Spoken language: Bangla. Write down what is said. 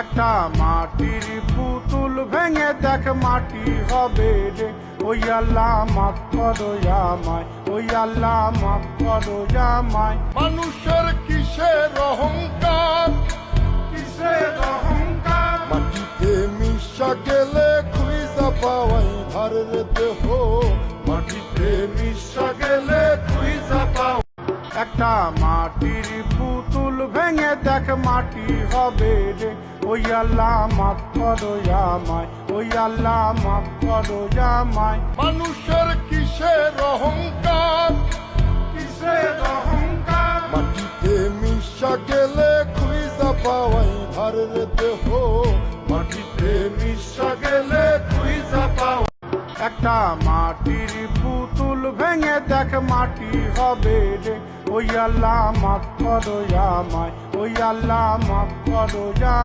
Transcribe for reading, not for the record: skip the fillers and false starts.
একটা মাটির পুতুল ভেঙে দেখ মাটি হবে রে। ওই আল্লাহ মাফ করো আমায়, ওই আল্লাহ মাফ করো আমায়। মানুষের কিসের অহংকার, কিসের অহংকার, মাটিতে মিশা গেলে খুঁজা পাওয়াই ধারের দেহ। মাটিতে মিশা গেলে খুঁজা পাও। একটা মাটির পুতুল ভেঙে দেখ মাটি হবে রে। ওই আল্লাহ মাফ করো আমায়, ওই আল্লাহ মাফ করো আমায়। মানুষের কিসের অহংকার, কিসের অহংকার, মাটিতে মিশা গেলে খুঁজা পাওয়াই ধারের দেহ। মাটিতে মিশা গেলে খুঁজা পাও। একটা মাটির পুতুল ভেঙে দেখ মাটি হবে রে। ওই আল্লাহ মাফ করো আমায়, ওই আল্লাহ মাফ করো আমায়।